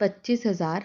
25,000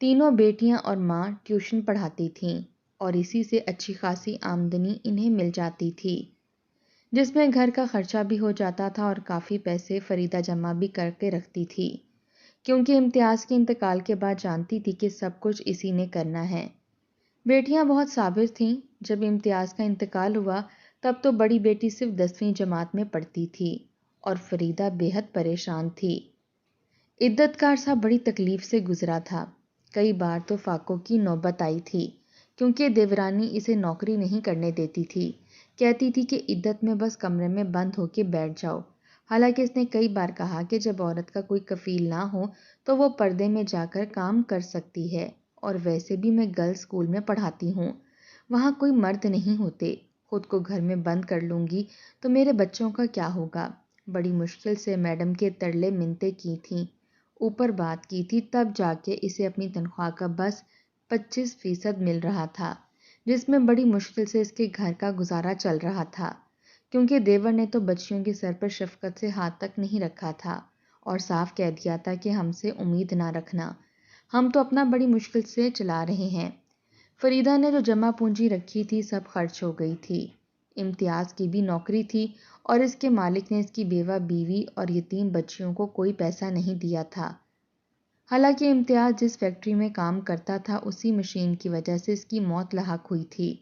تینوں بیٹیاں اور ماں ٹیوشن پڑھاتی تھیں اور اسی سے اچھی خاصی آمدنی انہیں مل جاتی تھی، جس میں گھر کا خرچہ بھی ہو جاتا تھا اور کافی پیسے فریدہ جمع بھی کر کے رکھتی تھی، کیونکہ امتیاز کے انتقال کے بعد جانتی تھی کہ سب کچھ اسی نے کرنا ہے۔ بیٹیاں بہت صابر تھیں۔ جب امتیاز کا انتقال ہوا تب تو بڑی بیٹی صرف 10ویں جماعت میں پڑھتی تھی اور فریدہ بے حد پریشان تھی۔ عدت کا عرصہ بڑی تکلیف سے گزرا تھا۔ کئی بار تو فاقوں کی نوبت آئی تھی، کیونکہ دیورانی اسے نوکری نہیں کرنے دیتی تھی، کہتی تھی کہ عدت میں بس کمرے میں بند ہو کے بیٹھ جاؤ۔ حالانکہ اس نے کئی بار کہا کہ جب عورت کا کوئی کفیل نہ ہو تو وہ پردے میں جا کر کام کر سکتی ہے، اور ویسے بھی میں گرلز اسکول میں پڑھاتی ہوں، وہاں کوئی مرد نہیں ہوتے، خود کو گھر میں بند کر لوں گی تو میرے بچوں کا کیا ہوگا۔ بڑی مشکل سے میڈم کے ترلے منتیں کی تھیں، اوپر بات کی تھی، تب جا کے اسے اپنی تنخواہ کا بس 25% مل رہا تھا، جس میں بڑی مشکل سے اس کے گھر کا گزارا چل رہا تھا، کیونکہ دیور نے تو بچیوں کے سر پر شفقت سے ہاتھ تک نہیں رکھا تھا اور صاف کہہ دیا تھا کہ ہم سے امید نہ رکھنا، ہم تو اپنا بڑی مشکل سے چلا رہے ہیں۔ فریدہ نے جو جمع پونجی رکھی تھی سب خرچ ہو گئی تھی۔ امتیاز کی بھی نوکری تھی اور اس کے مالک نے اس کی بیوہ بیوی اور یتیم بچیوں کو کوئی پیسہ نہیں دیا تھا۔ حالانکہ امتیاز جس فیکٹری میں کام کرتا تھا اسی مشین کی وجہ سے اس کی موت لاحق ہوئی تھی۔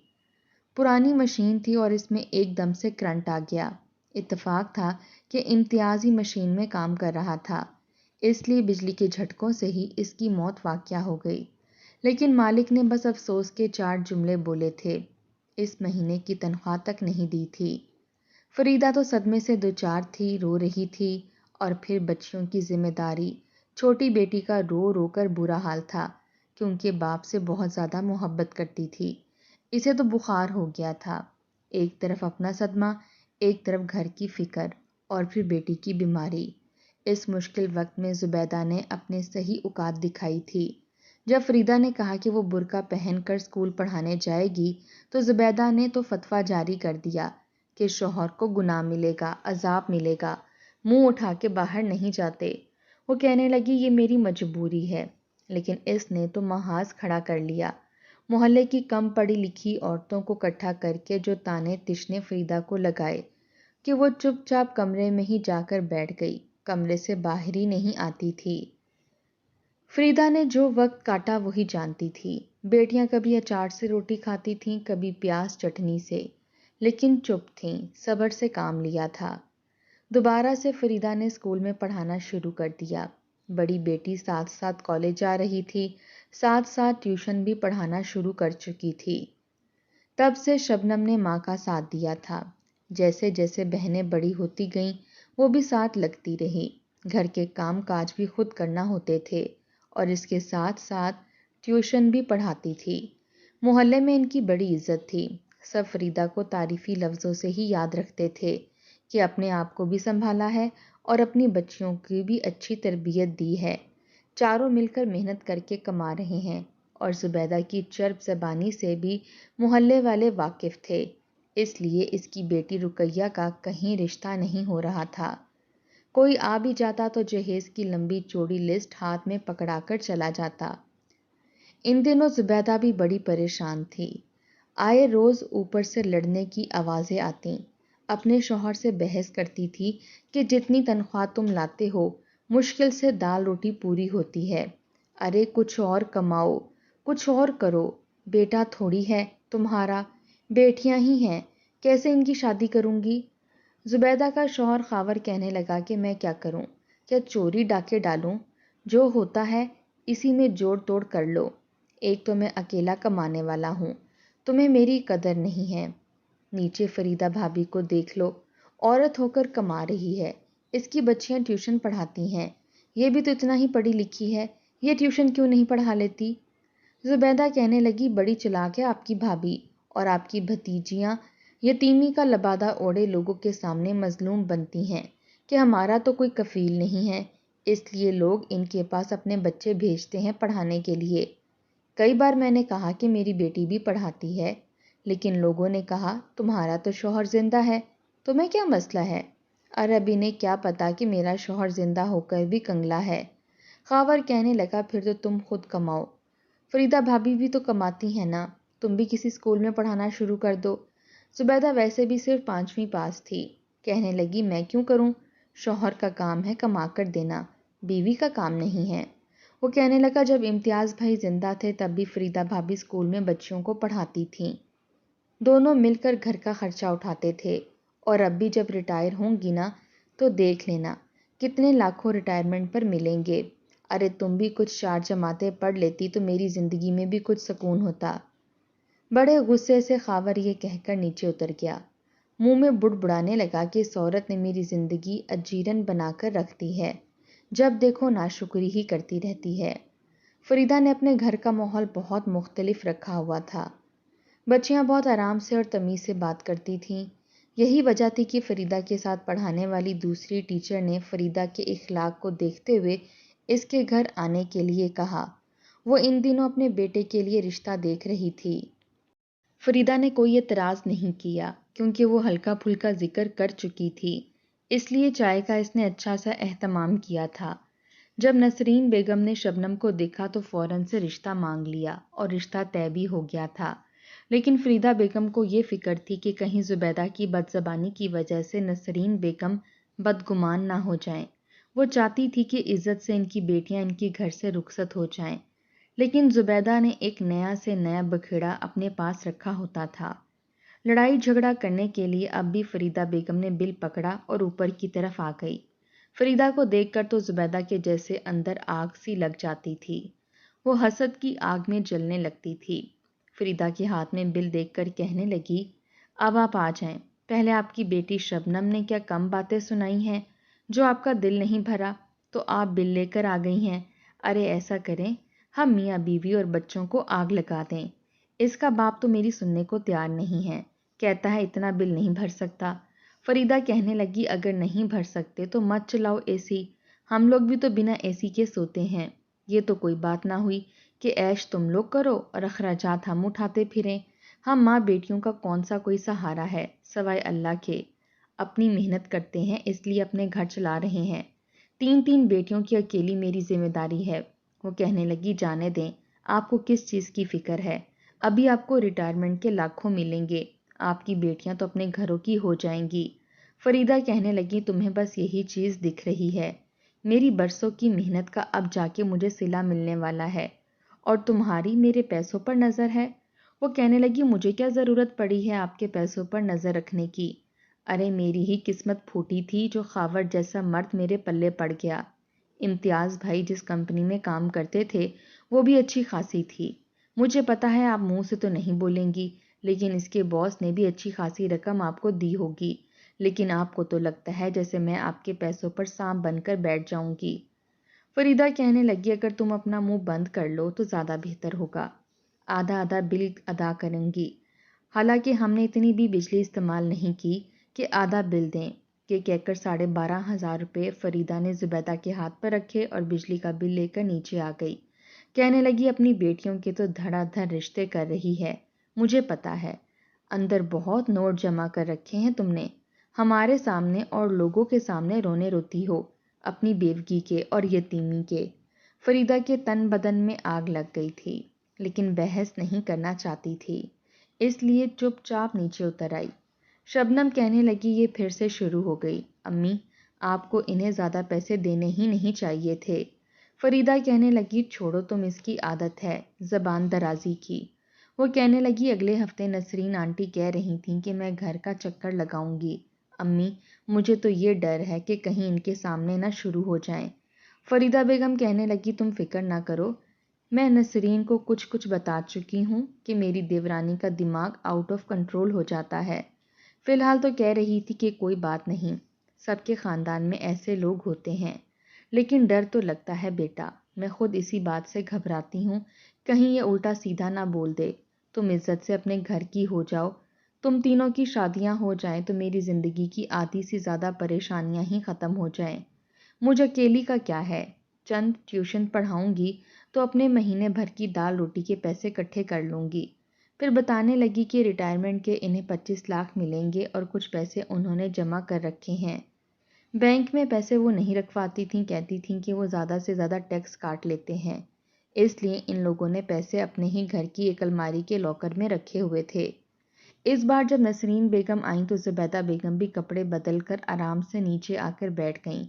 پرانی مشین تھی اور اس میں ایک دم سے کرنٹ آ گیا۔ اتفاق تھا کہ امتیاز ہی مشین میں کام کر رہا تھا، اس لیے بجلی کے جھٹکوں سے ہی اس کی موت واقع ہو گئی۔ لیکن مالک نے بس افسوس کے 4 جملے بولے تھے، اس مہینے کی تنخواہ تک نہیں دی تھی۔ فریدہ تو صدمے سے دوچار تھی، رو رہی تھی، اور پھر بچیوں کی ذمہ داری، چھوٹی بیٹی کا رو رو کر برا حال تھا، کیونکہ باپ سے بہت زیادہ محبت کرتی تھی۔ اسے تو بخار ہو گیا تھا، ایک طرف اپنا صدمہ، ایک طرف گھر کی فکر، اور پھر بیٹی کی بیماری۔ اس مشکل وقت میں زبیدہ نے اپنے صحیح اوقات دکھائی تھی۔ جب فریدہ نے کہا کہ وہ برقع پہن کر اسکول پڑھانے جائے گی تو زبیدہ نے تو فتویٰ جاری کر دیا کہ شوہر کو گناہ ملے گا، عذاب ملے گا، منہ اٹھا کے باہر نہیں جاتے۔ وہ کہنے لگی یہ میری مجبوری ہے، لیکن اس نے تو محاذ کھڑا کر لیا۔ محلے کی کم پڑھی لکھی عورتوں کو اکٹھا کر کے جو تانے تشنے فریدہ کو لگائے کہ وہ چپ چاپ کمرے میں ہی جا کر بیٹھ گئی، کمرے سے باہر ہی نہیں آتی تھی۔ فریدہ نے جو وقت کاٹا وہی جانتی تھی۔ بیٹیاں کبھی اچار سے روٹی کھاتی تھیں، کبھی پیاز چٹنی سے، لیکن چپ تھیں، صبر سے کام لیا تھا۔ دوبارہ سے فریدہ نے اسکول میں پڑھانا شروع کر دیا۔ بڑی بیٹی ساتھ ساتھ کالج جا رہی تھی، ساتھ ساتھ ٹیوشن بھی پڑھانا شروع کر چکی تھی۔ تب سے شبنم نے ماں کا ساتھ دیا تھا۔ جیسے جیسے بہنیں بڑی ہوتی گئیں وہ بھی ساتھ لگتی رہی، گھر کے کام کاج بھی خود کرنا ہوتے تھے، اور اس کے ساتھ ساتھ ٹیوشن بھی پڑھاتی تھی۔ محلے میں ان کی بڑی عزت تھی، سب فریدہ کو تعریفی لفظوں سے ہی یاد رکھتے تھے کہ اپنے آپ کو بھی سنبھالا ہے اور اپنی بچیوں کی بھی اچھی تربیت دی ہے، چاروں مل کر محنت کر کے کما رہے ہیں، اور زبیدہ کی چرب زبانی سے بھی محلے والے واقف تھے، اس لیے اس کی بیٹی رقیہ کا کہیں رشتہ نہیں ہو رہا تھا۔ کوئی آ بھی جاتا تو جہیز کی لمبی چوڑی لسٹ ہاتھ میں پکڑا کر چلا جاتا۔ ان دنوں زبیدہ بھی بڑی پریشان تھی۔ آئے روز اوپر سے لڑنے کی آوازیں آتیں، اپنے شوہر سے بحث کرتی تھی کہ جتنی تنخواہ تم لاتے ہو مشکل سے دال روٹی پوری ہوتی ہے، ارے کچھ اور کماؤ، کچھ اور کرو، بیٹا تھوڑی ہے تمہارا، بیٹیاں ہی ہیں، کیسے ان کی شادی کروں گی؟ زبیدہ کا شوہر خاور کہنے لگا کہ میں کیا کروں، کیا چوری ڈاکے ڈالوں؟ جو ہوتا ہے اسی میں جوڑ توڑ کر لو، ایک تو میں اکیلا کمانے والا ہوں، تمہیں میری قدر نہیں ہے۔ نیچے فریدہ بھابھی کو دیکھ لو، عورت ہو کر کما رہی ہے، اس کی بچیاں ٹیوشن پڑھاتی ہیں، یہ بھی تو اتنا ہی پڑھی لکھی ہے، یہ ٹیوشن کیوں نہیں پڑھا لیتی؟ زبیدہ کہنے لگی بڑی چلاک ہے آپ کی بھابھی، اور آپ کی بھتیجیاں یتیمی کا لبادہ اوڑے لوگوں کے سامنے مظلوم بنتی ہیں کہ ہمارا تو کوئی کفیل نہیں ہے، اس لیے لوگ ان کے پاس اپنے بچے بھیجتے ہیں پڑھانے کے لیے۔ کئی بار میں نے کہا کہ میری بیٹی بھی پڑھاتی ہے، لیکن لوگوں نے کہا تمہارا تو شوہر زندہ ہے، تمہیں کیا مسئلہ ہے؟ اور اب انہیں کیا پتا کہ میرا شوہر زندہ ہو کر بھی کنگلا ہے۔ خاور کہنے لگا پھر تو تم خود کماؤ، فریدہ بھابھی بھی تو کماتی ہیں نا، تم بھی کسی اسکول میں پڑھانا شروع کر دو۔ زبیدہ ویسے بھی صرف 5ویں پاس تھی، کہنے لگی میں کیوں کروں، شوہر کا کام ہے کما کر دینا، بیوی کا کام نہیں ہے۔ وہ کہنے لگا جب امتیاز بھائی زندہ تھے تب بھی فریدہ بھابھی اسکول میں بچیوں کو پڑھاتی تھیں، دونوں مل کر گھر کا خرچہ اٹھاتے تھے، اور اب بھی جب ریٹائر ہوں گی نا تو دیکھ لینا کتنے لاکھوں ریٹائرمنٹ پر ملیں گے۔ ارے تم بھی کچھ 4 جماعتیں پڑھ لیتی تو میری زندگی میں بھی کچھ سکون ہوتا۔ بڑے غصے سے خاور یہ کہہ کر نیچے اتر گیا، منہ میں بڑبڑانے لگا کہ اس عورت نے میری زندگی اجیرن بنا کر رکھ دی ہے، جب دیکھو ناشکری ہی کرتی رہتی ہے۔ فریدہ نے اپنے گھر کا ماحول بہت مختلف رکھا ہوا تھا، بچیاں بہت آرام سے اور تمیز سے بات کرتی تھیں۔ یہی وجہ تھی کہ فریدہ کے ساتھ پڑھانے والی دوسری ٹیچر نے فریدہ کے اخلاق کو دیکھتے ہوئے اس کے گھر آنے کے لیے کہا۔ وہ ان دنوں اپنے بیٹے کے لیے رشتہ دیکھ رہی تھی۔ فریدہ نے کوئی اعتراض نہیں کیا کیونکہ وہ ہلکا پھلکا ذکر کر چکی تھی، اس لیے چائے کا اس نے اچھا سا اہتمام کیا تھا۔ جب نسرین بیگم نے شبنم کو دیکھا تو فوراً سے رشتہ مانگ لیا اور رشتہ طے بھی ہو گیا تھا، لیکن فریدہ بیگم کو یہ فکر تھی کہ کہیں زبیدہ کی بدزبانی کی وجہ سے نسرین بیگم بدگمان نہ ہو جائیں۔ وہ چاہتی تھی کہ عزت سے ان کی بیٹیاں ان کے گھر سے رخصت ہو جائیں، لیکن زبیدہ نے ایک نیا سے نیا بکھیڑا اپنے پاس رکھا ہوتا تھا۔ لڑائی جھگڑا کرنے کے لیے اب بھی فریدہ بیگم نے بل پکڑا اور اوپر کی طرف آ گئی۔ فریدہ کو دیکھ کر تو زبیدہ کے جیسے اندر آگ سی لگ جاتی تھی، وہ حسد کی آگ میں جلنے لگتی تھی۔ فریدہ کے ہاتھ میں بل دیکھ کر کہنے لگی، اب آپ آ جائیں، پہلے آپ کی بیٹی شبنم نے کیا کم باتیں سنائی ہیں جو آپ کا دل نہیں بھرا تو آپ بل لے کر آ گئی ہیں۔ ارے ایسا کریں، ہم میاں بیوی اور بچوں کو آگ لگا دیں۔ اس کا باپ تو میری سننے کو تیار نہیں ہے، کہتا ہے اتنا بل نہیں بھر سکتا۔ فریدہ کہنے لگی اگر نہیں بھر سکتے تو مت چلاؤ اے سی، ہم لوگ بھی تو بنا اے سی کے سوتے ہیں، یہ تو کوئی بات نہ ہوئی کہ عیش تم لوگ کرو اور اخراجات ہم اٹھاتے پھریں۔ ہم ماں بیٹیوں کا کون سا کوئی سہارا ہے سوائے اللہ کے، اپنی محنت کرتے ہیں اس لیے اپنے گھر چلا رہے ہیں، 3 بیٹیوں کی اکیلی میری ذمہ داری ہے۔ وہ کہنے لگی جانے دیں، آپ کو کس چیز کی فکر ہے، ابھی آپ کو ریٹائرمنٹ کے لاکھوں ملیں گے، آپ کی بیٹیاں تو اپنے گھروں کی ہو جائیں گی۔ فریدہ کہنے لگی تمہیں بس یہی چیز دکھ رہی ہے، میری برسوں کی محنت کا اب جا کے مجھے صلہ ملنے والا ہے، اور تمہاری میرے پیسوں پر نظر ہے۔ وہ کہنے لگی مجھے کیا ضرورت پڑی ہے آپ کے پیسوں پر نظر رکھنے کی، ارے میری ہی قسمت پھوٹی تھی جو خاور جیسا مرد میرے پلے پڑ گیا۔ امتیاز بھائی جس کمپنی میں کام کرتے تھے وہ بھی اچھی خاصی تھی، مجھے پتا ہے آپ منہ سے تو نہیں بولیں گی، لیکن اس کے باس نے بھی اچھی خاصی رقم آپ کو دی ہوگی، لیکن آپ کو تو لگتا ہے جیسے میں آپ کے پیسوں پر سانپ بن کر بیٹھ جاؤں گی۔ فریدہ کہنے لگی اگر تم اپنا منہ بند کر لو تو زیادہ بہتر ہوگا، آدھا آدھا بل ادا کروں گی، حالانکہ ہم نے اتنی بھی بجلی استعمال نہیں کی کہ آدھا بل دیں۔ یہ کہہ کر 12,500 روپے فریدہ نے زبیدہ کے ہاتھ پر رکھے اور بجلی کا بل لے کر نیچے آ گئی۔ کہنے لگی اپنی بیٹیوں کے تو دھڑا دھڑ رشتے کر رہی ہے، مجھے پتا ہے، اندر بہت نوٹ جمع کر رکھے ہیں تم نے، ہمارے سامنے اور لوگوں کے سامنے رونے روتی ہو اپنی بیوگی کے اور یتیمی کے۔ فریدہ کے تن بدن میں آگ لگ گئی تھی، لیکن بحث نہیں کرنا چاہتی تھی، اس لیے چپ چاپ نیچے اتر آئی۔ شبنم کہنے لگی یہ پھر سے شروع ہو گئی، امی آپ کو انہیں زیادہ پیسے دینے ہی نہیں چاہیے تھے۔ فریدہ کہنے لگی چھوڑو تم، اس کی عادت ہے زبان درازی کی۔ وہ کہنے لگی اگلے ہفتے نسرین آنٹی کہہ رہی تھیں کہ میں گھر کا چکر لگاؤں گی، امی مجھے تو یہ ڈر ہے کہ کہیں ان کے سامنے نہ شروع ہو جائیں۔ فریدہ بیگم کہنے لگی تم فکر نہ کرو، میں نسرین کو کچھ بتا چکی ہوں کہ میری دیورانی کا دماغ آؤٹ آف کنٹرول ہو جاتا ہے، فی الحال تو کہہ رہی تھی کہ کوئی بات نہیں، سب کے خاندان میں ایسے لوگ ہوتے ہیں، لیکن ڈر تو لگتا ہے بیٹا، میں خود اسی بات سے گھبراتی ہوں کہیں یہ الٹا سیدھا نہ بول دے۔ تم عزت سے اپنے گھر کی ہو جاؤ، تم تینوں کی شادیاں ہو جائیں تو میری زندگی کی آدھی سے زیادہ پریشانیاں ہی ختم ہو جائیں۔ مجھ اکیلی کا کیا ہے، چند ٹیوشن پڑھاؤں گی تو اپنے مہینے بھر کی دال روٹی کے پیسے اکٹھے کر لوں گی۔ پھر بتانے لگی کہ ریٹائرمنٹ کے انہیں 25 لاکھ ملیں گے اور کچھ پیسے انہوں نے جمع کر رکھے ہیں، بینک میں پیسے وہ نہیں رکھواتی تھیں، کہتی تھیں کہ وہ زیادہ سے زیادہ ٹیکس کاٹ لیتے ہیں، اس لیے ان لوگوں نے پیسے اپنے ہی گھر کی ایک الماری کے لاکر میں رکھے ہوئے تھے۔ اس بار جب نسرین بیگم آئیں تو زبیدہ بیگم بھی کپڑے بدل کر آرام سے نیچے آ کر بیٹھ گئیں۔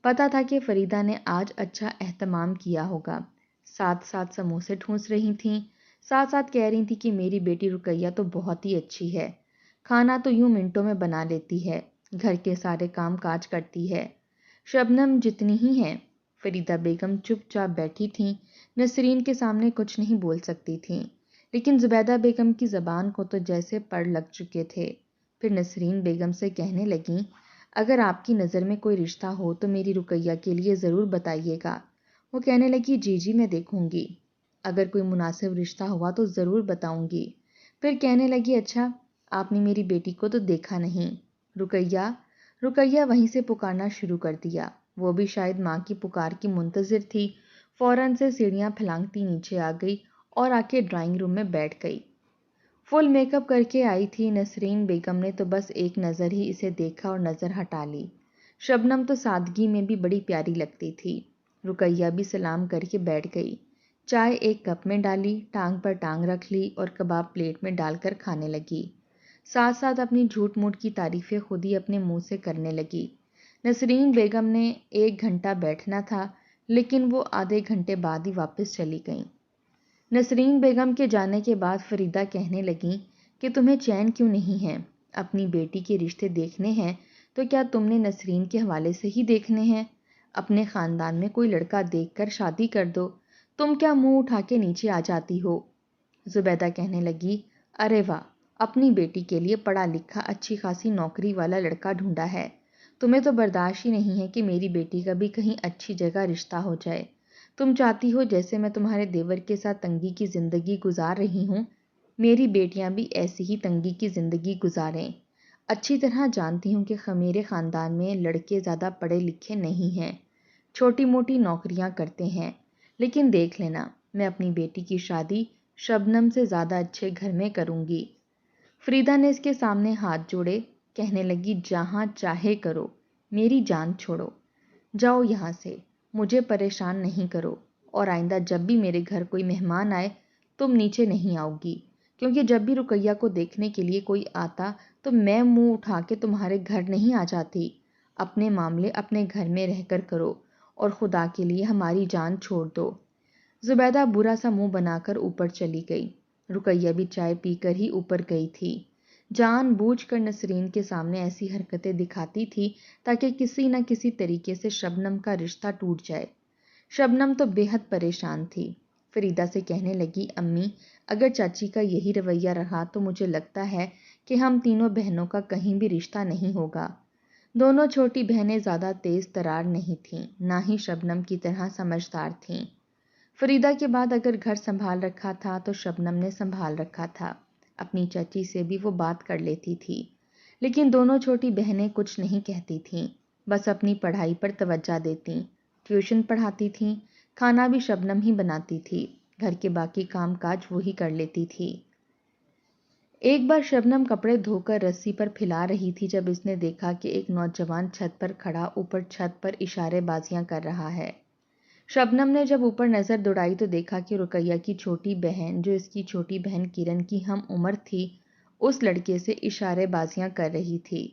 پتا تھا کہ فریدہ نے آج اچھا اہتمام کیا ہوگا۔ ساتھ ساتھ سموسے ٹھونس رہی تھیں، ساتھ ساتھ کہہ رہی تھی کہ میری بیٹی رقیہ تو بہت ہی اچھی ہے، کھانا تو یوں منٹوں میں بنا لیتی ہے، گھر کے سارے کام کاج کرتی ہے، شبنم جتنی ہی ہیں۔ فریدہ بیگم چپ چاپ بیٹھی تھیں، نسرین کے سامنے کچھ نہیں بول سکتی تھیں، لیکن زبیدہ بیگم کی زبان کو تو جیسے پڑ لگ چکے تھے۔ پھر نسرین بیگم سے کہنے لگیں، اگر آپ کی نظر میں کوئی رشتہ ہو تو میری رقیہ کے لیے ضرور بتائیے گا۔ وہ کہنے لگی، جی جی میں دیکھوں گی، اگر کوئی مناسب رشتہ ہوا تو ضرور بتاؤں گی۔ پھر کہنے لگی، اچھا آپ نے میری بیٹی کو تو دیکھا نہیں؟ رقیہ رقیہ وہیں سے پکارنا شروع کر دیا۔ وہ بھی شاید ماں کی پکار کی منتظر تھی، فوراً سے سیڑھیاں پھلانگتی نیچے آ گئی اور آ کے ڈرائنگ روم میں بیٹھ گئی۔ فل میک اپ کر کے آئی تھی نسرین بیگم نے تو بس ایک نظر ہی اسے دیکھا اور نظر ہٹا لی۔ شبنم تو سادگی میں بھی بڑی پیاری لگتی تھی۔ رقیہ بھی سلام کر کے بیٹھ گئی، چائے ایک کپ میں ڈالی، ٹانگ پر ٹانگ رکھ لی اور کباب پلیٹ میں ڈال کر کھانے لگی۔ ساتھ ساتھ اپنی جھوٹ موٹ کی تعریفیں خود ہی اپنے منہ سے کرنے لگی۔ نسرین بیگم نے 1 گھنٹہ بیٹھنا تھا، لیکن وہ آدھے گھنٹے بعد ہی واپس چلی گئیں۔ نسرین بیگم کے جانے کے بعد فریدہ کہنے لگیں کہ تمہیں چین کیوں نہیں ہے؟ اپنی بیٹی کے رشتے دیکھنے ہیں تو کیا تم نے نسرین کے حوالے سے ہی دیکھنے ہیں؟ اپنے خاندان میں کوئی لڑکا دیکھ کر شادی کر دو، تم کیا منہ اٹھا کے نیچے آ جاتی ہو؟ زبیدہ کہنے لگی، ارے واہ، اپنی بیٹی کے لیے پڑھا لکھا اچھی خاصی نوکری والا لڑکا ڈھونڈا ہے، تمہیں تو برداشت ہی نہیں ہے کہ میری بیٹی کا بھی کہیں اچھی جگہ رشتہ ہو جائے۔ تم چاہتی ہو جیسے میں تمہارے دیور کے ساتھ تنگی کی زندگی گزار رہی ہوں، میری بیٹیاں بھی ایسی ہی تنگی کی زندگی گزاریں۔ اچھی طرح جانتی ہوں کہ میرے خاندان میں لڑکے زیادہ پڑھے لکھے نہیں ہیں، چھوٹی موٹی نوکریاں کرتے ہیں، لیکن دیکھ لینا میں اپنی بیٹی کی شادی شبنم سے زیادہ اچھے گھر میں کروں گی۔ فریدہ نے اس کے سامنے ہاتھ جوڑے، کہنے لگی، جہاں چاہے کرو، میری جان چھوڑو، جاؤ یہاں سے، مجھے پریشان نہیں کرو، اور آئندہ جب بھی میرے گھر کوئی مہمان آئے تم نیچے نہیں آؤ گی، کیونکہ جب بھی رقیہ کو دیکھنے کے لیے کوئی آتا تو میں منہ اٹھا کے تمہارے گھر نہیں آ جاتی۔ اپنے معاملے اپنے گھر میں رہ کر کرو، اور خدا کے لیے ہماری جان چھوڑ دو۔ زبیدہ برا سا منہ بنا کر اوپر چلی گئی۔ رقیہ بھی چائے پی کر ہی اوپر گئی تھی، جان بوجھ کر نسرین کے سامنے ایسی حرکتیں دکھاتی تھی تاکہ کسی نہ کسی طریقے سے شبنم کا رشتہ ٹوٹ جائے۔ شبنم تو بے حد پریشان تھی۔ فریدہ سے کہنے لگی، امی اگر چاچی کا یہی رویہ رہا تو مجھے لگتا ہے کہ ہم تینوں بہنوں کا کہیں بھی رشتہ نہیں ہوگا۔ دونوں چھوٹی بہنیں زیادہ تیز ترار نہیں تھیں، نہ ہی شبنم کی طرح سمجھدار تھیں۔ فریدہ کے بعد اگر گھر سنبھال رکھا تھا تو شبنم نے سنبھال رکھا تھا، اپنی چچی سے بھی وہ بات کر لیتی تھی، لیکن دونوں چھوٹی بہنیں کچھ نہیں کہتی تھیں، بس اپنی پڑھائی پر توجہ دیتیں، ٹیوشن پڑھاتی تھیں، کھانا بھی شبنم ہی بناتی تھی، گھر کے باقی کام کاج وہی کر لیتی تھی۔ ایک بار شبنم کپڑے دھو کر رسی پر پھیلا رہی تھی جب اس نے دیکھا کہ ایک نوجوان چھت پر کھڑا اوپر چھت پر اشارے بازیاں کر رہا ہے۔ شبنم نے جب اوپر نظر دوڑائی تو دیکھا کہ رقیہ کی چھوٹی بہن، جو اس کی چھوٹی بہن کرن کی ہم عمر تھی، اس لڑکے سے اشارے بازیاں کر رہی تھی۔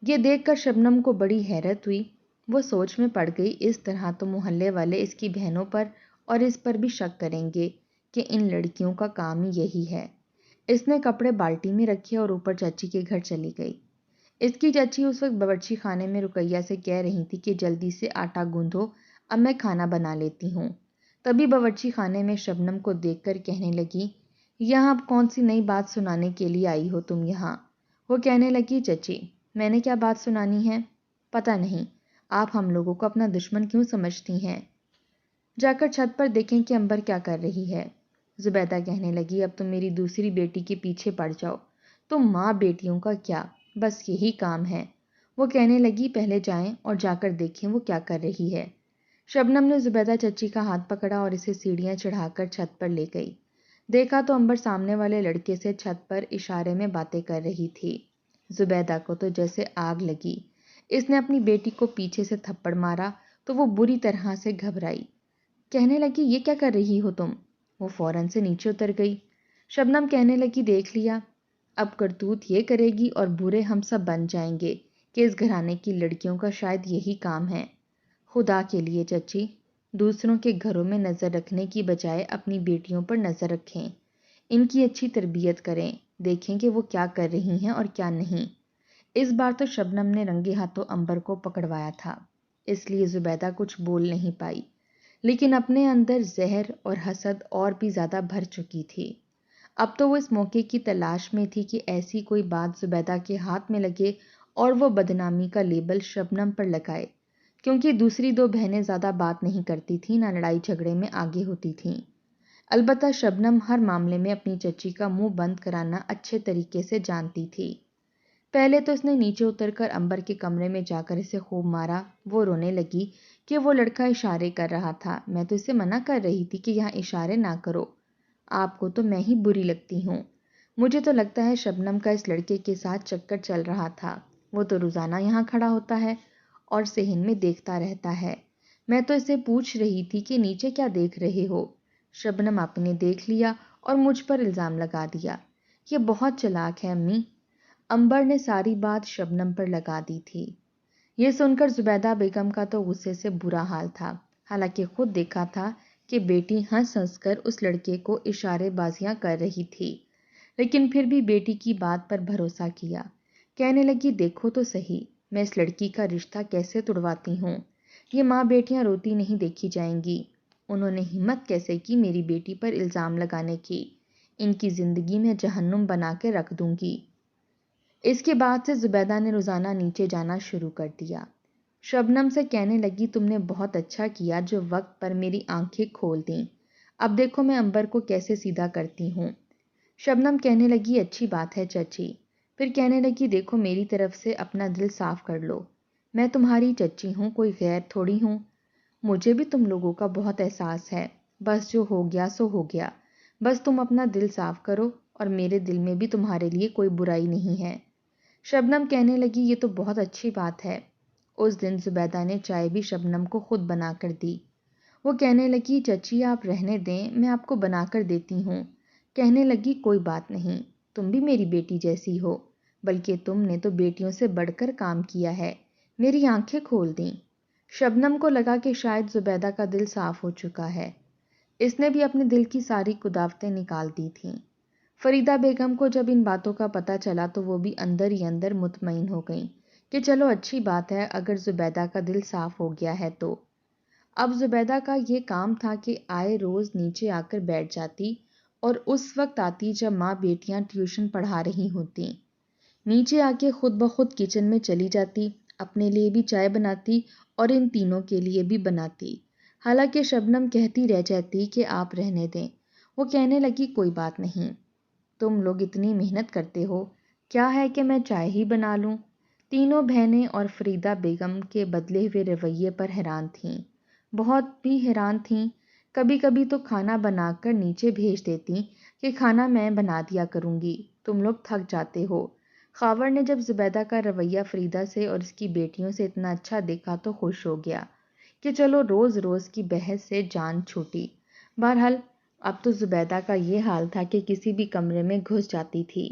یہ دیکھ کر شبنم کو بڑی حیرت ہوئی، وہ سوچ میں پڑ گئی، اس طرح تو محلے والے اس کی بہنوں پر اور اس پر بھی شک کریں گے کہ ان لڑکیوں کا کام ہی یہی ہے۔ اس نے کپڑے بالٹی میں رکھے اور اوپر چچی کے گھر چلی گئی۔ اس کی چچی اس وقت باورچی خانے میں رقیہ سے کہہ رہی تھی کہ جلدی سے آٹا گوندھو، اب میں کھانا بنا لیتی ہوں۔ تبھی باورچی خانے میں شبنم کو دیکھ کر کہنے لگی، یہاں اب کون سی نئی بات سنانے کے لیے آئی ہو تم یہاں؟ وہ کہنے لگی، چچی میں نے کیا بات سنانی ہے؟ پتہ نہیں آپ ہم لوگوں کو اپنا دشمن کیوں سمجھتی ہیں؟ جا کر چھت پر دیکھیں کہ امبر کیا کر رہی ہے۔ زبیدہ کہنے لگی، اب تم میری دوسری بیٹی کے پیچھے پڑ جاؤ، تم ماں بیٹیوں کا کیا، بس یہی کام ہے۔ وہ کہنے لگی، پہلے جائیں اور جا کر دیکھیں وہ کیا کر رہی ہے۔ شبنم نے زبیدہ چچی کا ہاتھ پکڑا اور اسے سیڑھیاں چڑھا کر چھت پر لے گئی۔ دیکھا تو امبر سامنے والے لڑکے سے چھت پر اشارے میں باتیں کر رہی تھی۔ زبیدہ کو تو جیسے آگ لگی، اس نے اپنی بیٹی کو پیچھے سے تھپڑ مارا تو وہ بری طرح سے گھبرائی۔ کہنے لگی یہ کیا کر رہی ہو تم؟ وہ فوراً سے نیچے اتر گئی۔ شبنم کہنے لگی دیکھ لیا، اب کرتوت یہ کرے گی اور برے ہم سب بن جائیں گے کہ اس گھرانے کی لڑکیوں کا شاید یہی کام ہے۔ خدا کے لیے چچی، دوسروں کے گھروں میں نظر رکھنے کی بجائے اپنی بیٹیوں پر نظر رکھیں، ان کی اچھی تربیت کریں، دیکھیں کہ وہ کیا کر رہی ہیں اور کیا نہیں۔ اس بار تو شبنم نے رنگے ہاتھوں عنبر کو پکڑوایا تھا، اس لیے زبیدہ کچھ بول نہیں پائی، لیکن اپنے اندر زہر اور حسد اور بھی زیادہ بھر چکی تھی۔ اب تو وہ اس موقع کی تلاش میں تھی کہ ایسی کوئی بات زبیدہ کے ہاتھ میں لگے اور وہ بدنامی کا لیبل شبنم پر لگائے، کیونکہ دوسری دو بہنیں زیادہ بات نہیں کرتی تھیں، نہ لڑائی جھگڑے میں آگے ہوتی تھیں۔ البتہ شبنم ہر معاملے میں اپنی چچی کا منہ بند کرانا اچھے طریقے سے جانتی تھی۔ پہلے تو اس نے نیچے اتر کر عنبر کے کمرے میں جا کر اسے خوب مارا۔ وہ رونے لگی کہ وہ لڑکا اشارے کر رہا تھا، میں تو اسے منع کر رہی تھی کہ یہاں اشارے نہ کرو، آپ کو تو میں ہی بری لگتی ہوں۔ مجھے تو لگتا ہے شبنم کا اس لڑکے کے ساتھ چکر چل رہا تھا، وہ تو روزانہ یہاں کھڑا ہوتا ہے اور صحن میں دیکھتا رہتا ہے۔ میں تو اسے پوچھ رہی تھی کہ نیچے کیا دیکھ رہے ہو؟ شبنم آپ نے دیکھ لیا اور مجھ پر الزام لگا دیا، یہ بہت چلاک ہے امی۔ عنبر نے ساری بات شبنم پر لگا دی تھی۔ یہ سن کر زبیدہ بیگم کا تو غصے سے برا حال تھا، حالانکہ خود دیکھا تھا کہ بیٹی ہنس ہنس کر اس لڑکے کو اشارے بازیاں کر رہی تھی، لیکن پھر بھی بیٹی کی بات پر بھروسہ کیا۔ کہنے لگی دیکھو تو صحیح، میں اس لڑکی کا رشتہ کیسے تڑواتی ہوں، یہ ماں بیٹیاں روتی نہیں دیکھی جائیں گی۔ انہوں نے ہمت کیسے کی میری بیٹی پر الزام لگانے کی، ان کی زندگی میں جہنم بنا کے رکھ دوں گی۔ اس کے بعد سے زبیدہ نے روزانہ نیچے جانا شروع کر دیا۔ شبنم سے کہنے لگی تم نے بہت اچھا کیا جو وقت پر میری آنکھیں کھول دیں، اب دیکھو میں عنبر کو کیسے سیدھا کرتی ہوں۔ شبنم کہنے لگی اچھی بات ہے چچی، پھر کہنے لگی دیکھو میری طرف سے اپنا دل صاف کر لو، میں تمہاری چچی ہوں، کوئی غیر تھوڑی ہوں، مجھے بھی تم لوگوں کا بہت احساس ہے، بس جو ہو گیا سو ہو گیا، بس تم اپنا دل صاف کرو اور میرے دل میں بھی تمہارے لیے کوئی برائی نہیں ہے۔ شبنم کہنے لگی یہ تو بہت اچھی بات ہے۔ اس دن زبیدہ نے چائے بھی شبنم کو خود بنا کر دی۔ وہ کہنے لگی چچی آپ رہنے دیں، میں آپ کو بنا کر دیتی ہوں۔ کہنے لگی کوئی بات نہیں، تم بھی میری بیٹی جیسی ہو، بلکہ تم نے تو بیٹیوں سے بڑھ کر کام کیا ہے، میری آنکھیں کھول دیں۔ شبنم کو لگا کہ شاید زبیدہ کا دل صاف ہو چکا ہے، اس نے بھی اپنے دل کی ساری قداوتیں نکال دی تھیں۔ فریدہ بیگم کو جب ان باتوں کا پتہ چلا تو وہ بھی اندر ہی اندر مطمئن ہو گئیں کہ چلو اچھی بات ہے اگر زبیدہ کا دل صاف ہو گیا ہے تو۔ اب زبیدہ کا یہ کام تھا کہ آئے روز نیچے آ کر بیٹھ جاتی اور اس وقت آتی جب ماں بیٹیاں ٹیوشن پڑھا رہی ہوتیں۔ نیچے آ کے خود بخود کچن میں چلی جاتی، اپنے لیے بھی چائے بناتی اور ان تینوں کے لیے بھی بناتی، حالانکہ شبنم کہتی رہ جاتی کہ آپ رہنے دیں۔ وہ کہنے لگی کوئی بات نہیں، تم لوگ اتنی محنت کرتے ہو، کیا ہے کہ میں چائے ہی بنا لوں۔ تینوں بہنیں اور فریدہ بیگم کے بدلے ہوئے رویے پر حیران تھیں، بہت بھی حیران تھیں۔ کبھی کبھی تو کھانا بنا کر نیچے بھیج دیتی کہ کھانا میں بنا دیا کروں گی، تم لوگ تھک جاتے ہو۔ خاور نے جب زبیدہ کا رویہ فریدہ سے اور اس کی بیٹیوں سے اتنا اچھا دیکھا تو خوش ہو گیا کہ چلو روز روز کی بحث سے جان چھوٹی۔ بہرحال اب تو زبیدہ کا یہ حال تھا کہ کسی بھی کمرے میں گھس جاتی تھی۔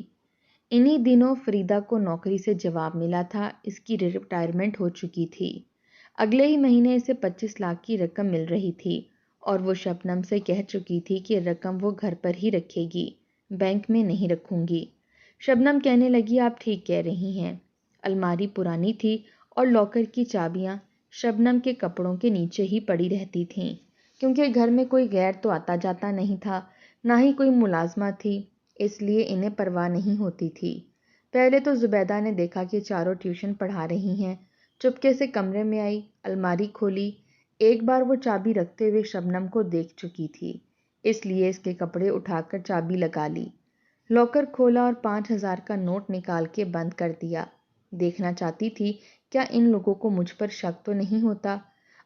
انہی دنوں فریدہ کو نوکری سے جواب ملا تھا، اس کی ریٹائرمنٹ ہو چکی تھی۔ اگلے ہی مہینے اسے 25 لاکھ کی رقم مل رہی تھی اور وہ شبنم سے کہہ چکی تھی کہ رقم وہ گھر پر ہی رکھے گی، بینک میں نہیں رکھوں گی۔ شبنم کہنے لگی آپ ٹھیک کہہ رہی ہیں۔ الماری پرانی تھی اور لاکر کی چابیاں شبنم کے کپڑوں کے نیچے ہی پڑی رہتی تھیں، کیونکہ گھر میں کوئی غیر تو آتا جاتا نہیں تھا، نہ ہی کوئی ملازمہ تھی، اس لیے انہیں پرواہ نہیں ہوتی تھی۔ پہلے تو زبیدہ نے دیکھا کہ چاروں ٹیوشن پڑھا رہی ہیں، چپکے سے کمرے میں آئی، الماری کھولی، ایک بار وہ چابی رکھتے ہوئے شبنم کو دیکھ چکی تھی، اس لیے اس کے کپڑے اٹھا کر چابی لگا لی، لاکر کھولا اور 5,000 کا نوٹ نکال کے بند کر دیا۔ دیکھنا چاہتی تھی کیا ان لوگوں کو مجھ پر شک تو نہیں ہوتا۔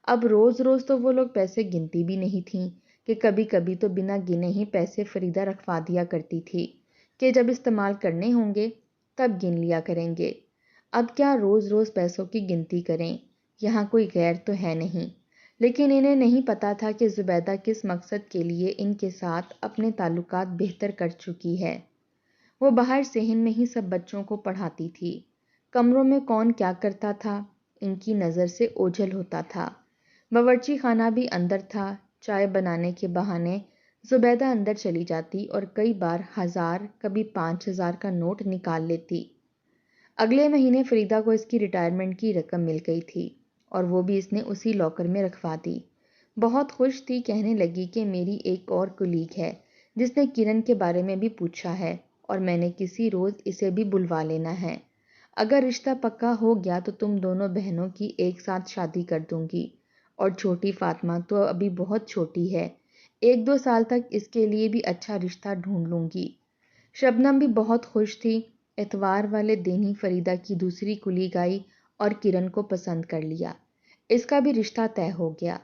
اب روز روز تو وہ لوگ پیسے گنتی بھی نہیں تھیں کہ کبھی کبھی تو بنا گنے ہی پیسے فریدہ رکھوا دیا کرتی تھی کہ جب استعمال کرنے ہوں گے تب گن لیا کریں گے۔ اب کیا روز روز پیسوں کی گنتی کریں، یہاں کوئی غیر تو ہے نہیں۔ لیکن انہیں نہیں پتا تھا کہ زبیدہ کس مقصد کے لیے ان کے ساتھ اپنے تعلقات بہتر کر چکی ہے۔ وہ باہر صحن میں ہی سب بچوں کو پڑھاتی تھی۔ کمروں میں کون کیا کرتا تھا ان کی نظر سے اوجھل ہوتا تھا۔ باورچی خانہ بھی اندر تھا۔ چائے بنانے کے بہانے زبیدہ اندر چلی جاتی اور کئی بار 1000 کبھی 5000 کا نوٹ نکال لیتی۔ اگلے مہینے فریدہ کو اس کی ریٹائرمنٹ کی رقم مل گئی تھی اور وہ بھی اس نے اسی لاکر میں رکھوا دی۔ بہت خوش تھی، کہنے لگی کہ میری ایک اور کولیگ ہے جس نے کرن کے بارے میں بھی پوچھا ہے اور میں نے کسی روز اسے بھی بلوا لینا ہے۔ اگر رشتہ پکا ہو گیا تو تم دونوں بہنوں کی ایک ساتھ شادی کر دوں گی، اور چھوٹی فاطمہ تو ابھی بہت چھوٹی ہے، 1-2 سال تک اس کے لیے بھی اچھا رشتہ ڈھونڈ لوں گی۔ شبنم بھی بہت خوش تھی۔ اتوار والے دن ہی فریدہ کی دوسری کولیگ آئی اور کرن کو پسند کر لیا۔ اس کا بھی رشتہ طے ہو گیا۔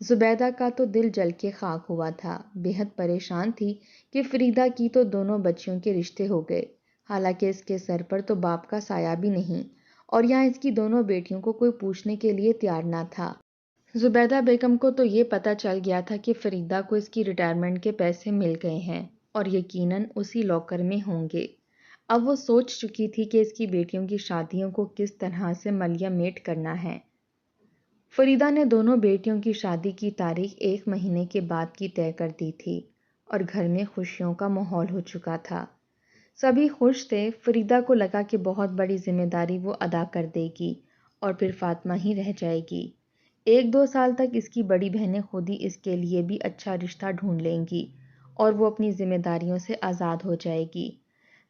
زبیدہ کا تو دل جل کے خاک ہوا تھا، بے حد پریشان تھی کہ فریدہ کی تو دونوں بچیوں کے رشتے ہو گئے، حالانکہ اس کے سر پر تو باپ کا سایہ بھی نہیں، اور یہاں اس کی دونوں بیٹیوں کو کوئی پوچھنے کے لیے تیار نہ تھا۔ زبیدہ بیگم کو تو یہ پتہ چل گیا تھا کہ فریدہ کو اس کی ریٹائرمنٹ کے پیسے مل گئے ہیں اور یقیناً اسی لاکر میں ہوں گے۔ اب وہ سوچ چکی تھی کہ اس کی بیٹیوں کی شادیوں کو کس طرح سے ملیا میٹ کرنا ہے۔ فریدہ نے دونوں بیٹیوں کی شادی کی تاریخ 1 مہینے کے بعد کی طے کر دی تھی اور گھر میں خوشیوں کا ماحول ہو چکا تھا۔ سبھی خوش تھے۔ فریدہ کو لگا کہ بہت بڑی ذمہ داری وہ ادا کر دے گی اور پھر فاطمہ ہی رہ جائے گی۔ 1-2 سال تک اس کی بڑی بہنیں خود ہی اس کے لیے بھی اچھا رشتہ ڈھونڈ لیں گی اور وہ اپنی ذمہ داریوں سے آزاد ہو جائے گی۔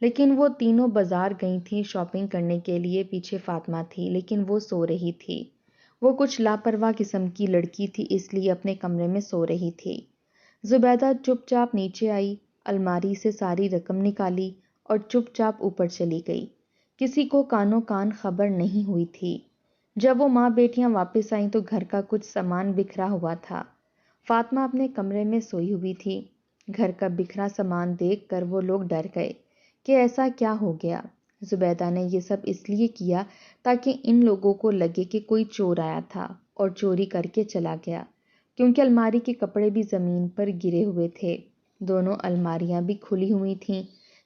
لیکن وہ تینوں بازار گئی تھیں شاپنگ کرنے کے لیے، پیچھے فاطمہ تھی لیکن وہ سو رہی تھی۔ وہ کچھ لاپرواہ قسم کی لڑکی تھی، اس لیے اپنے کمرے میں سو رہی تھی۔ زبیدہ چپ چاپ نیچے آئی، الماری سے ساری رقم نکالی اور چپ چاپ اوپر چلی گئی۔ کسی کو کانوں کان خبر نہیں ہوئی تھی۔ جب وہ ماں بیٹیاں واپس آئیں تو گھر کا کچھ سامان بکھرا ہوا تھا۔ فاطمہ اپنے کمرے میں سوئی ہوئی تھی۔ گھر کا بکھرا سامان دیکھ کر وہ لوگ ڈر گئے کہ ایسا کیا ہو گیا۔ زبیدہ نے یہ سب اس لیے کیا تاکہ ان لوگوں کو لگے کہ کوئی چور آیا تھا اور چوری کر کے چلا گیا، کیونکہ الماری کے کپڑے بھی زمین پر گرے ہوئے تھے۔ دونوں الماریاں بھی کھلی ہوئی تھیں۔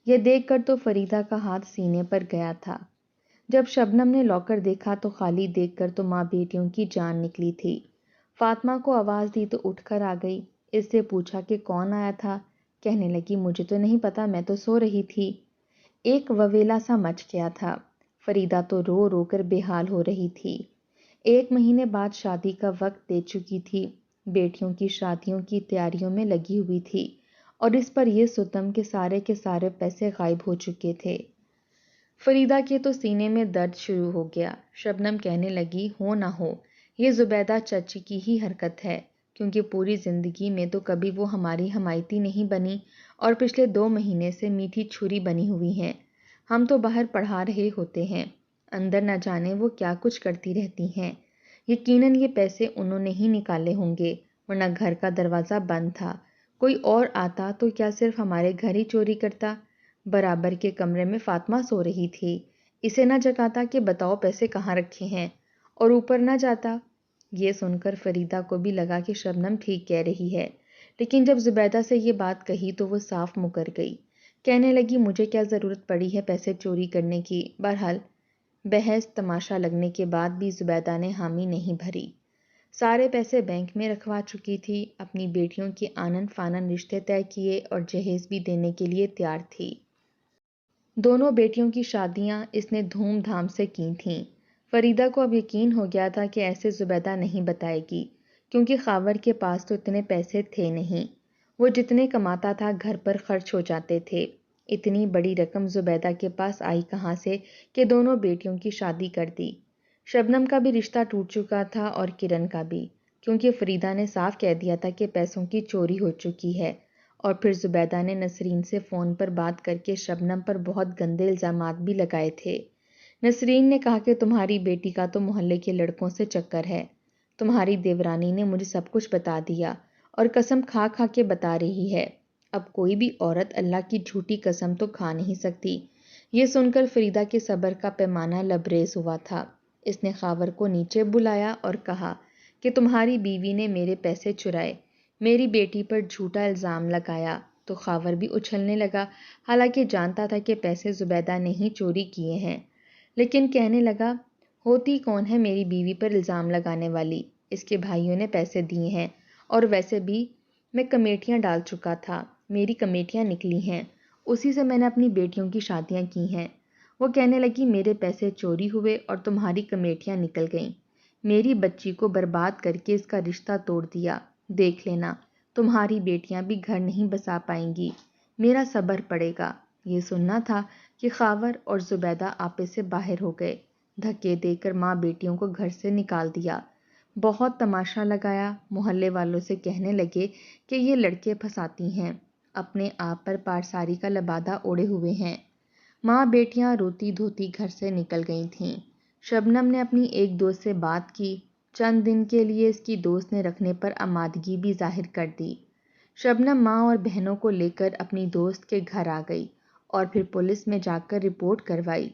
یہ دیکھ کر تو فریدہ کا ہاتھ سینے پر گیا تھا۔ جب شبنم نے لاکر دیکھا تو خالی دیکھ کر تو ماں بیٹیوں کی جان نکلی تھی۔ فاطمہ کو آواز دی تو اٹھ کر آ گئی۔ اس سے پوچھا کہ کون آیا تھا؟ کہنے لگی مجھے تو نہیں پتا، میں تو سو رہی تھی۔ ایک وویلا سا مچ گیا تھا۔ فریدہ تو رو رو کر بے حال ہو رہی تھی۔ 1 مہینے بعد شادی کا وقت دے چکی تھی۔ بیٹیوں کی شادیوں کی تیاریوں میں لگی ہوئی تھی اور اس پر یہ ستم کے سارے پیسے غائب ہو چکے تھے۔ فریدہ کے تو سینے میں درد شروع ہو گیا۔ شبنم کہنے لگی ہو نہ ہو یہ زبیدہ چچی کی ہی حرکت ہے، کیونکہ پوری زندگی میں تو کبھی وہ ہماری حمایتی نہیں بنی اور پچھلے 2 مہینے سے میٹھی چھری بنی ہوئی ہیں۔ ہم تو باہر پڑھا رہے ہوتے ہیں، اندر نہ جانے وہ کیا کچھ کرتی رہتی ہیں۔ یقیناً یہ پیسے انہوں نے ہی نکالے ہوں گے، ورنہ گھر کا دروازہ بند تھا۔ کوئی اور آتا تو کیا صرف ہمارے گھر ہی چوری کرتا؟ برابر کے کمرے میں فاطمہ سو رہی تھی، اسے نہ جگاتا کہ بتاؤ پیسے کہاں رکھے ہیں، اور اوپر نہ جاتا۔ یہ سن کر فریدہ کو بھی لگا کہ شبنم ٹھیک کہہ رہی ہے، لیکن جب زبیدہ سے یہ بات کہی تو وہ صاف مکر گئی۔ کہنے لگی مجھے کیا ضرورت پڑی ہے پیسے چوری کرنے کی؟ بہرحال بحث تماشا لگنے کے بعد بھی زبیدہ نے حامی نہیں بھری۔ سارے پیسے بینک میں رکھوا چکی تھی، اپنی بیٹیوں کے آنن فانن رشتے طے کیے اور جہیز بھی دینے کے لیے تیار تھی۔ دونوں بیٹیوں کی شادیاں اس نے دھوم دھام سے کی تھیں۔ فریدہ کو اب یقین ہو گیا تھا کہ ایسے زبیدہ نہیں بتائے گی، کیونکہ خاور کے پاس تو اتنے پیسے تھے نہیں۔ وہ جتنے کماتا تھا گھر پر خرچ ہو جاتے تھے۔ اتنی بڑی رقم زبیدہ کے پاس آئی کہاں سے کہ دونوں بیٹیوں کی شادی کر دی؟ شبنم کا بھی رشتہ ٹوٹ چکا تھا اور کرن کا بھی، کیونکہ فریدہ نے صاف کہہ دیا تھا کہ پیسوں کی چوری ہو چکی ہے، اور پھر زبیدہ نے نسرین سے فون پر بات کر کے شبنم پر بہت گندے الزامات بھی لگائے تھے۔ نسرین نے کہا کہ تمہاری بیٹی کا تو محلے کے لڑکوں سے چکر ہے، تمہاری دیورانی نے مجھے سب کچھ بتا دیا اور قسم کھا کھا کے بتا رہی ہے۔ اب کوئی بھی عورت اللہ کی جھوٹی قسم تو کھا نہیں سکتی۔ یہ سن کر فریدہ کے صبر کا پیمانہ لبریز ہوا تھا۔ اس نے خاور کو نیچے بلایا اور کہا کہ تمہاری بیوی نے میرے پیسے چرائے، میری بیٹی پر جھوٹا الزام لگایا، تو خاور بھی اچھلنے لگا، حالانکہ جانتا تھا کہ پیسے زبیدہ نے ہی چوری کیے ہیں، لیکن کہنے لگا ہوتی کون ہے میری بیوی پر الزام لگانے والی، اس کے بھائیوں نے پیسے دیے ہیں، اور ویسے بھی میں کمیٹیاں ڈال چکا تھا، میری کمیٹیاں نکلی ہیں، اسی سے میں نے اپنی بیٹیوں کی شادیاں کی ہیں۔ وہ کہنے لگی میرے پیسے چوری ہوئے اور تمہاری کمیٹیاں نکل گئیں، میری بچی کو برباد کر کے اس کا رشتہ توڑ دیا، دیکھ لینا تمہاری بیٹیاں بھی گھر نہیں بسا پائیں گی، میرا صبر پڑے گا۔ یہ سننا تھا کہ خاور اور زبیدہ آپے سے باہر ہو گئے، دھکے دے کر ماں بیٹیوں کو گھر سے نکال دیا، بہت تماشا لگایا، محلے والوں سے کہنے لگے کہ یہ لڑکے پھنساتی ہیں، اپنے آپ پر پارساری کا لبادہ اوڑے ہوئے ہیں۔ ماں بیٹیاں روتی دھوتی گھر سے نکل گئی تھیں۔ شبنم نے اپنی ایک دوست سے بات کی، چند دن کے لیے اس کی دوست نے رکھنے پر آمادگی بھی ظاہر کر دی۔ شبنم ماں اور بہنوں کو لے کر اپنی دوست کے گھر آ گئی اور پھر پولیس میں جا کر رپورٹ کروائی۔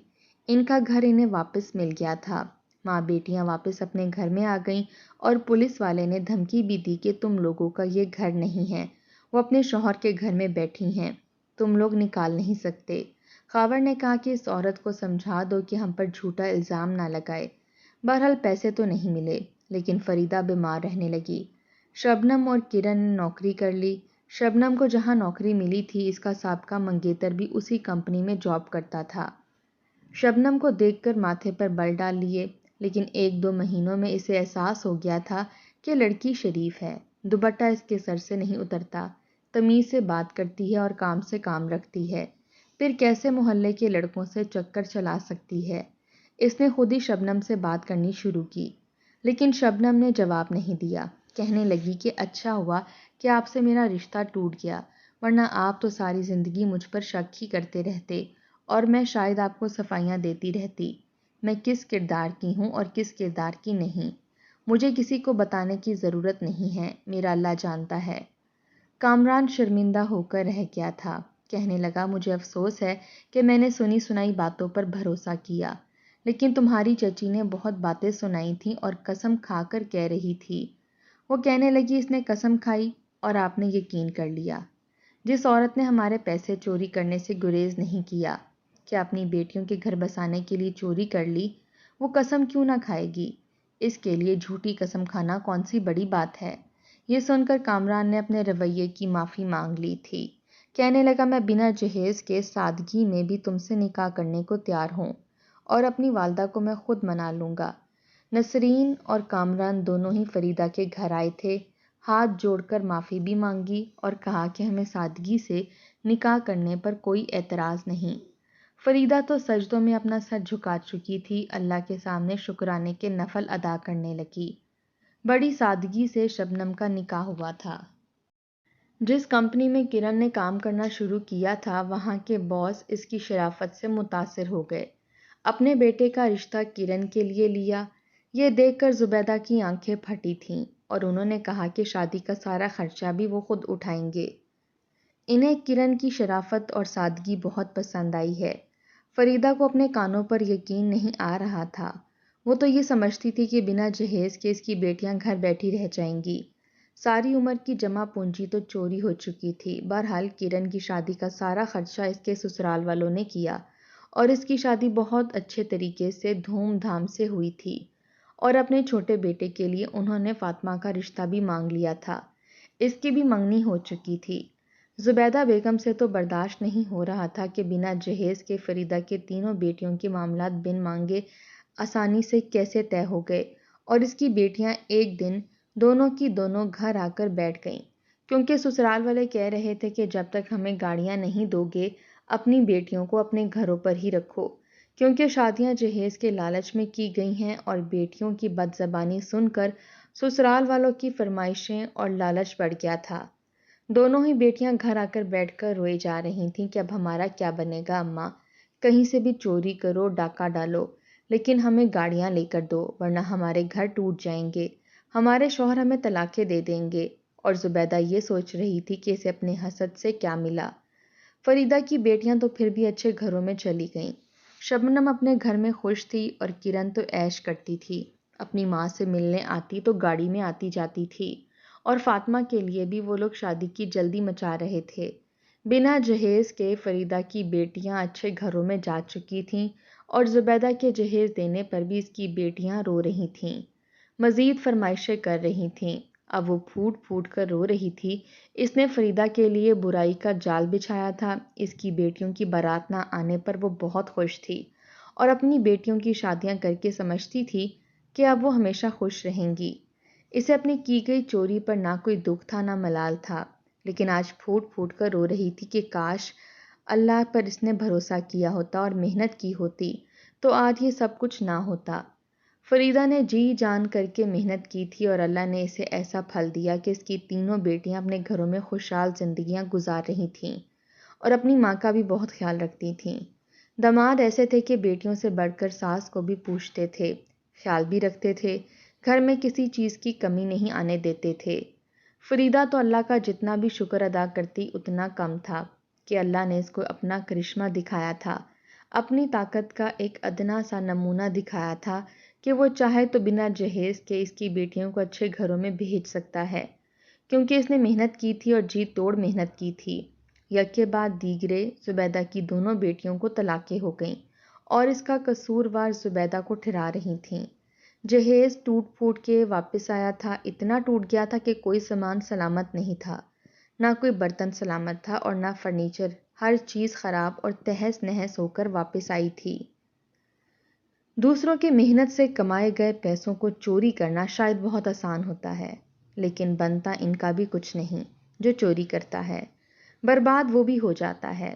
ان کا گھر انہیں واپس مل گیا تھا۔ ماں بیٹیاں واپس اپنے گھر میں آ گئیں اور پولیس والے نے دھمکی بھی دی کہ تم لوگوں کا یہ گھر نہیں ہے، وہ اپنے شوہر کے گھر میں بیٹھی ہیں، تم لوگ نکال نہیں سکتے۔ خاور نے کہا کہ اس عورت کو سمجھا دو کہ ہم پر جھوٹا الزام نہ لگائے۔ بہرحال پیسے تو نہیں ملے، لیکن فریدہ بیمار رہنے لگی۔ شبنم اور کرن نے نوکری کر لی۔ شبنم کو جہاں نوکری ملی تھی اس کا سابقہ منگیتر بھی اسی کمپنی میں جاب کرتا تھا۔ شبنم کو دیکھ کر ماتھے پر بل ڈال لیے، لیکن 1-2 مہینوں میں اسے احساس ہو گیا تھا کہ لڑکی شریف ہے، دوپٹہ اس کے سر سے نہیں اترتا، تمیز سے بات کرتی ہے اور کام سے کام رکھتی ہے، پھر کیسے محلے کے لڑکوں سے چکر چلا سکتی ہے۔ اس نے خود ہی شبنم سے بات کرنی شروع کی، لیکن شبنم نے جواب نہیں دیا، کہنے لگی کہ اچھا ہوا کہ آپ سے میرا رشتہ ٹوٹ گیا، ورنہ آپ تو ساری زندگی مجھ پر شک ہی کرتے رہتے اور میں شاید آپ کو صفائیاں دیتی رہتی، میں کس کردار کی ہوں اور کس کردار کی نہیں، مجھے کسی کو بتانے کی ضرورت نہیں ہے، میرا اللہ جانتا ہے۔ کامران شرمندہ ہو کر رہ گیا تھا، کہنے لگا مجھے افسوس ہے کہ میں نے سنی سنائی باتوں پر بھروسہ کیا، لیکن تمہاری چچی نے بہت باتیں سنائی تھیں اور قسم کھا کر کہہ رہی تھی۔ وہ کہنے لگی اس نے قسم کھائی اور آپ نے یقین کر لیا۔ جس عورت نے ہمارے پیسے چوری کرنے سے گریز نہیں کیا کہ اپنی بیٹیوں کے گھر بسانے کے لیے چوری کر لی، وہ قسم کیوں نہ کھائے گی؟ اس کے لیے جھوٹی قسم کھانا کون سی بڑی بات ہے؟ یہ سن کر کامران نے اپنے رویے کی معافی مانگ لی تھی، کہنے لگا میں بنا جہیز کے سادگی میں بھی تم سے نکاح کرنے کو تیار ہوں اور اپنی والدہ کو میں خود منا لوں گا۔ نسرین اور کامران دونوں ہی فریدہ کے گھر آئے تھے، ہاتھ جوڑ کر معافی بھی مانگی اور کہا کہ ہمیں سادگی سے نکاح کرنے پر کوئی اعتراض نہیں۔ فریدہ تو سجدوں میں اپنا سر جھکا چکی تھی، اللہ کے سامنے شکرانے کے نفل ادا کرنے لگی۔ بڑی سادگی سے شبنم کا نکاح ہوا تھا۔ جس کمپنی میں کرن نے کام کرنا شروع کیا تھا وہاں کے باس اس کی شرافت سے متاثر ہو گئے، اپنے بیٹے کا رشتہ کرن کے لیے لیا۔ یہ دیکھ کر زبیدہ کی آنکھیں پھٹی تھیں اور انہوں نے کہا کہ شادی کا سارا خرچہ بھی وہ خود اٹھائیں گے۔ انہیں کرن کی شرافت اور سادگی بہت پسند آئی ہے۔ فریدہ کو اپنے کانوں پر یقین نہیں آ رہا تھا، وہ تو یہ سمجھتی تھی کہ بنا جہیز کے اس کی بیٹیاں گھر بیٹھی رہ جائیں گی، ساری عمر کی جمع پونجی تو چوری ہو چکی تھی۔ بہرحال کرن کی شادی کا سارا خرچہ اس کے سسرال والوں نے کیا اور اس کی شادی بہت اچھے طریقے سے دھوم دھام سے ہوئی تھی، اور اپنے چھوٹے بیٹے کے لیے انہوں نے فاطمہ کا رشتہ بھی مانگ لیا تھا، اس کی بھی منگنی ہو چکی تھی۔ زبیدہ بیگم سے تو برداشت نہیں ہو رہا تھا کہ بنا جہیز کے فریدہ کے تینوں بیٹیوں کے معاملات بن مانگے آسانی سے کیسے طے ہو گئے، اور اس کی بیٹیاں ایک دن دونوں کی دونوں گھر آ کر بیٹھ گئیں، کیونکہ سسرال والے کہہ رہے تھے کہ جب تک ہمیں گاڑیاں نہیں دو گے اپنی بیٹیوں کو اپنے گھروں پر ہی رکھو، کیونکہ شادیاں جہیز کے لالچ میں کی گئی ہیں، اور بیٹیوں کی بد زبانی سن کر سسرال والوں کی فرمائشیں اور لالچ بڑھ گیا تھا۔ دونوں ہی بیٹیاں گھر آ کر بیٹھ کر روئے جا رہی تھیں کہ اب ہمارا کیا بنے گا اماں، کہیں سے بھی چوری کرو ڈاکہ ڈالو، لیکن ہمیں گاڑیاں لے کر دو ورنہ ہمارے گھر ٹوٹ جائیں گے، ہمارے شوہر ہمیں طلاقیں دے دیں گے۔ اور زبیدہ یہ سوچ رہی تھی کہ اسے اپنے حسد سے کیا ملا۔ فریدہ کی بیٹیاں تو پھر بھی اچھے گھروں میں چلی گئیں۔ شبنم اپنے گھر میں خوش تھی اور کرن تو عیش کرتی تھی، اپنی ماں سے ملنے آتی تو گاڑی میں آتی جاتی تھی، اور فاطمہ کے لیے بھی وہ لوگ شادی کی جلدی مچا رہے تھے۔ بنا جہیز کے فریدہ کی بیٹیاں اچھے گھروں میں جا چکی تھیں، اور زبیدہ کے جہیز دینے پر بھی اس کی بیٹیاں رو رہی تھیں، مزید فرمائشیں کر رہی تھیں۔ اب وہ پھوٹ پھوٹ کر رو رہی تھی۔ اس نے فریدہ کے لیے برائی کا جال بچھایا تھا۔ اس کی بیٹیوں کی بارات نہ آنے پر وہ بہت خوش تھی، اور اپنی بیٹیوں کی شادیاں کر کے سمجھتی تھی کہ اب وہ ہمیشہ خوش رہیں گی۔ اسے اپنی کی گئی چوری پر نہ کوئی دکھ تھا نہ ملال تھا، لیکن آج پھوٹ پھوٹ کر رو رہی تھی کہ کاش اللہ پر اس نے بھروسہ کیا ہوتا اور محنت کی ہوتی تو آج یہ سب کچھ نہ ہوتا۔ فریدہ نے جی جان کر کے محنت کی تھی، اور اللہ نے اسے ایسا پھل دیا کہ اس کی تینوں بیٹیاں اپنے گھروں میں خوشحال زندگیاں گزار رہی تھیں، اور اپنی ماں کا بھی بہت خیال رکھتی تھیں۔ داماد ایسے تھے کہ بیٹیوں سے بڑھ کر ساس کو بھی پوچھتے تھے، خیال بھی رکھتے تھے، گھر میں کسی چیز کی کمی نہیں آنے دیتے تھے۔ فریدہ تو اللہ کا جتنا بھی شکر ادا کرتی اتنا کم تھا کہ اللہ نے اس کو اپنا کرشمہ دکھایا تھا، اپنی طاقت کا ایک ادنا سا نمونہ دکھایا تھا کہ وہ چاہے تو بنا جہیز کے اس کی بیٹیوں کو اچھے گھروں میں بھیج سکتا ہے، کیونکہ اس نے محنت کی تھی اور جی توڑ محنت کی تھی۔ یک کے بعد دیگرے زبیدہ کی دونوں بیٹیوں کو طلاقیں ہو گئیں، اور اس کا قصوروار زبیدہ کو ٹھہرا رہی تھیں۔ جہیز ٹوٹ پھوٹ کے واپس آیا تھا، اتنا ٹوٹ گیا تھا کہ کوئی سامان سلامت نہیں تھا، نہ کوئی برتن سلامت تھا اور نہ فرنیچر، ہر چیز خراب اور تہس نہس ہو کر واپس آئی تھی۔ دوسروں کی محنت سے کمائے گئے پیسوں کو چوری کرنا شاید بہت آسان ہوتا ہے، لیکن بنتا ان کا بھی کچھ نہیں جو چوری کرتا ہے، برباد وہ بھی ہو جاتا ہے۔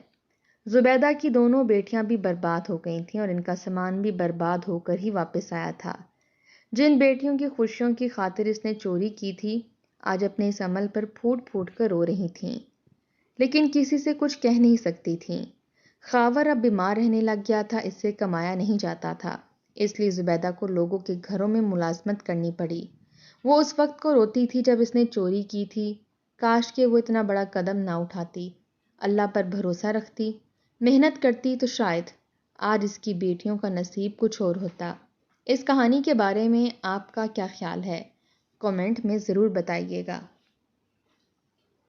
زبیدہ کی دونوں بیٹیاں بھی برباد ہو گئی تھیں، اور ان کا سامان بھی برباد ہو کر ہی واپس آیا تھا۔ جن بیٹیوں کی خوشیوں کی خاطر اس نے چوری کی تھی، آج اپنے اس عمل پر پھوٹ پھوٹ کر رو رہی تھیں، لیکن کسی سے کچھ کہہ نہیں سکتی تھیں۔ خاور اب بیمار رہنے لگ گیا تھا، اس سے کمایا نہیں جاتا تھا، اس لیے زبیدہ کو لوگوں کے گھروں میں ملازمت کرنی پڑی۔ وہ اس وقت کو روتی تھی جب اس نے چوری کی تھی، کاش کہ وہ اتنا بڑا قدم نہ اٹھاتی، اللہ پر بھروسہ رکھتی، محنت کرتی تو شاید آج اس کی بیٹیوں کا نصیب کچھ اور ہوتا۔ اس کہانی کے بارے میں آپ کا کیا خیال ہے؟ کامنٹ میں ضرور بتائیے گا۔